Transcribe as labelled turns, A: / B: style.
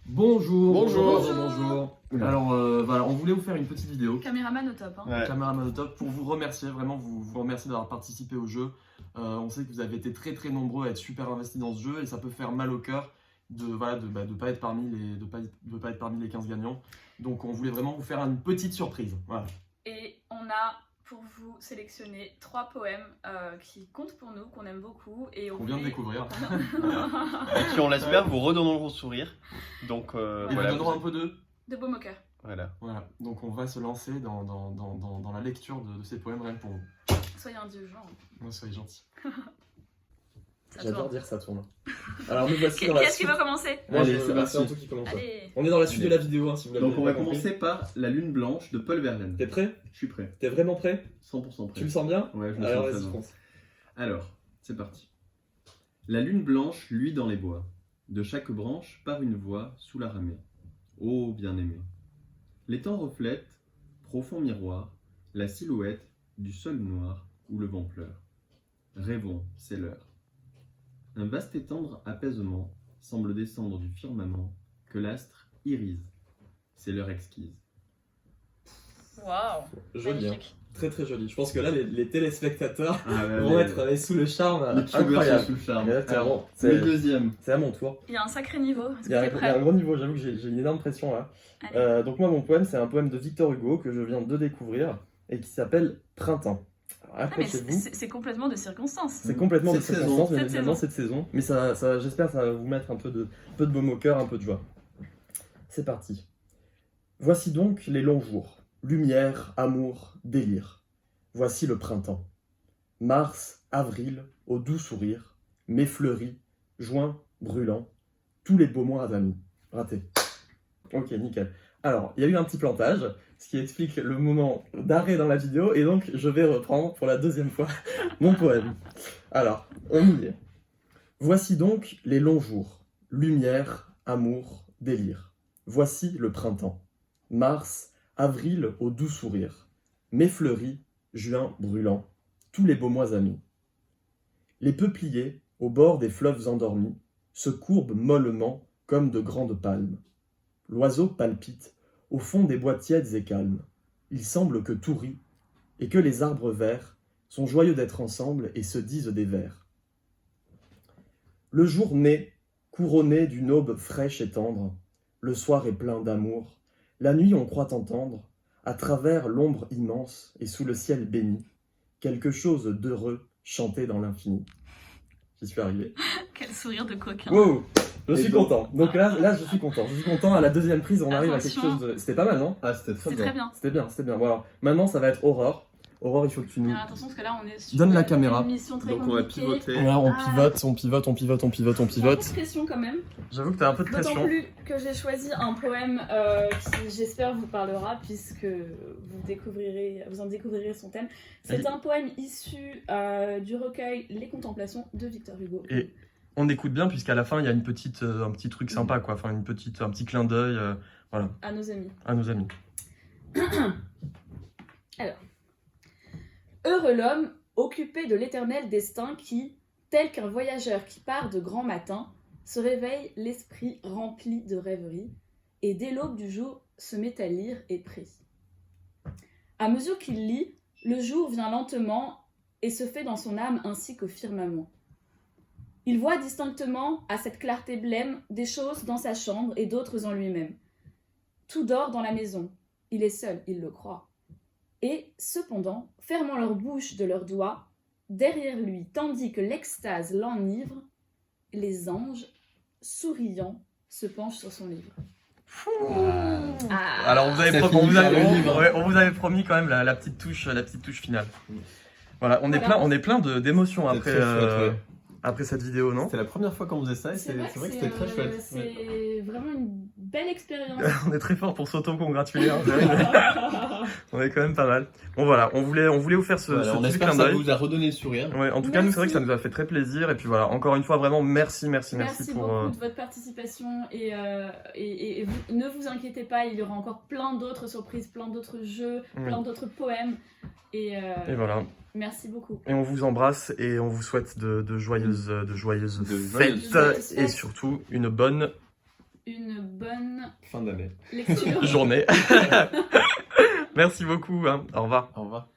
A: Bonjour.
B: Bonjour.
A: Alors voilà, on voulait vous faire une petite vidéo.
C: Caméraman au top. Hein.
B: Ouais.
A: Caméraman au top pour vous remercier, vraiment vous remercier d'avoir participé au jeu. On sait que vous avez été très nombreux à être super investis dans ce jeu et ça peut faire mal au cœur de pas être parmi les 15 gagnants. Donc on voulait vraiment vous faire une petite surprise. Voilà.
C: Et on a pour vous sélectionné 3 poèmes qui comptent pour nous, qu'on aime beaucoup. Et
A: On vient de découvrir.
B: Et qui, on l'espère, vous redonneront le sourire. Donc
A: Et
B: voilà.
A: nous donnerons un peu de...
C: De beau moqueur.
B: Voilà.
A: Voilà, donc on va se lancer dans la lecture de ces poèmes rien que pour vous.
C: Soyez indulgents.
A: Moi, soyez gentils.
C: Ça
D: J'adore
C: tourne.
D: dire ça tourne. Alors nous voici dans la
C: Qu'est-ce qui
D: suite.
C: va commencer?
D: Moi,
E: Allez,
D: c'est
E: c'est parti.
D: Antou qui commence.
C: Allez.
D: On est dans la suite
E: Allez.
D: de la vidéo, hein, si vous l'avez
E: Donc on va
D: pas compris.
E: commencer par La Lune Blanche de Paul Verlaine.
D: T'es prêt?
E: Je suis prêt,
D: T'es vraiment prêt?
E: 100% prêt.
D: Tu le sens bien?
E: Ouais, je me
D: Alors
E: sens
D: vas-y,
E: très bien.
D: fonce.
E: Alors, c'est parti. La lune blanche luit dans les bois. De chaque branche part une voix sous la ramée. Ô bien-aimé. L'étang reflète, profond miroir, la silhouette du sol noir où le vent pleure. Rêvons, c'est l'heure. Un vaste et tendre apaisement semble descendre du firmament que l'astre irise. C'est l'heure exquise.
C: Waouh.
D: Joli, hein.
C: Magnifique.
D: Très joli. Je pense que là, les téléspectateurs
E: Ah ouais,
D: vont être sous le charme.
E: les youtubeurs sont
D: Incroyable.
E: sous le charme.
D: Exactement.
E: Alors,
D: C'est-
E: le deuxième.
D: C'est à mon tour.
C: Il y a un sacré niveau. Est-ce
D: Il
C: que
D: y a
C: t'es
D: un
C: prêt?
D: gros niveau, j'avoue que j'ai une énorme pression là.
C: Allez.
D: Donc moi, mon poème, c'est un poème de Victor Hugo que je viens de découvrir et qui s'appelle Printemps. Alors,
C: Ah, mais
D: accrochez-vous.
C: c'est complètement de circonstance.
D: C'est complètement de
E: Cette
D: circonstance,
C: saison.
D: bien évidemment, cette saison. Mais j'espère que ça va vous mettre un peu de baume au cœur, un peu de joie. C'est parti. Voici donc les longs jours. Lumière, amour, délire. Voici le printemps. Mars, avril, au doux sourire. Mai fleuri, juin, brûlant. Tous les beaux mois amis. Raté. Ok, nickel. Alors, il y a eu un petit plantage, ce qui explique le moment d'arrêt dans la vidéo, et donc je vais reprendre pour la deuxième fois mon poème. Alors, on y est. Voici donc les longs jours, lumière, amour, délire. Voici le printemps. Mars, avril au doux sourire. Mai fleuri, juin brûlant, tous les beaux mois amis. Les peupliers, au bord des fleuves endormis, se courbent mollement comme de grandes palmes. L'oiseau palpite au fond des bois tièdes et calmes. Il semble que tout rit et que les arbres verts sont joyeux d'être ensemble et se disent des vers. Le jour naît, couronné d'une aube fraîche et tendre. Le soir est plein d'amour. La nuit on croit entendre, à travers l'ombre immense et sous le ciel béni, quelque chose d'heureux chanter dans l'infini. J'y suis arrivé.
C: Quel sourire de coquin.
D: Wow, je suis
E: Et donc-
D: content. Donc là, je suis content. Je suis content. À la deuxième prise, on arrive à quelque
C: Attention.
D: chose de... C'était pas mal, non?
E: Ah, c'était très
C: C'est
E: bien.
C: très bien.
D: C'était bien. Bon, alors, maintenant, ça va être Aurore. Aurore, il faut que tu nous...
C: Alors attention parce que là on est sur
D: Donne la caméra.
C: une mission très
E: Donc on va
C: compliquée.
E: pivoter.
D: Voilà, on
C: Ah.
D: pivote, on pivote, on pivote, on pivote, on
C: J'ai un peu de
D: pivote.
C: pression quand même.
D: J'avoue que t'as un peu de
C: D'autant
D: pression.
C: plus que j'ai choisi un poème qui j'espère vous parlera puisque vous en découvrirez son thème. C'est
D: Allez.
C: un poème issu du recueil Les Contemplations de Victor Hugo.
D: Et on écoute bien puisqu'à la fin, il y a un petit truc sympa, quoi. Enfin, un petit clin d'œil, voilà,
C: À nos amis.
D: à nos amis.
C: Heureux l'homme, occupé de l'éternel destin qui, tel qu'un voyageur qui part de grand matin, se réveille l'esprit rempli de rêveries, et dès l'aube du jour se met à lire et prie. À mesure qu'il lit, le jour vient lentement et se fait dans son âme ainsi qu'au firmament. Il voit distinctement, à cette clarté blême, des choses dans sa chambre et d'autres en lui-même. Tout dort dans la maison. Il est seul, il le croit. Et, cependant, fermant leur bouche de leurs doigts, derrière lui, tandis que l'extase l'enivre, les anges, souriants, se penchent sur son livre. Ah.
D: Alors, on vous avait
E: Ça
D: promis,
E: finit par le livre.
D: on vous avait promis quand même la petite touche finale. Voilà, on est plein d'émotions
E: C'est
D: après,
E: très chouette, ouais.
D: après cette vidéo, non?
E: C'est la première fois qu'on faisait ça et c'est vrai que c'était très chouette.
C: C'est vraiment une belle expérience.
D: On est très fort pour s'auto-congratuler, hein, c'est vrai. On est quand même pas mal. Bon voilà, on voulait vous faire ce
E: Voilà, on
D: petit
E: espère
D: clin
E: que ça
D: d'œil.
E: vous a redonné le sourire.
D: Ouais, en tout cas, nous, c'est vrai que ça
C: Merci.
D: nous a fait très plaisir. Et puis voilà, encore une fois, vraiment, merci
C: Merci
D: pour.
C: beaucoup de votre participation et ne vous inquiétez pas, il y aura encore plein d'autres surprises, plein d'autres jeux,
D: Oui.
C: plein d'autres poèmes et
D: Et voilà.
C: merci beaucoup.
D: Et on vous embrasse et on vous souhaite de joyeuses
E: De
D: fêtes
C: joyeuses
D: et
C: fêtes.
D: surtout une bonne
C: une bonne
E: Fin d'année.
C: lecture.
A: Journée. Merci beaucoup. Hein. Au revoir.
E: Au revoir.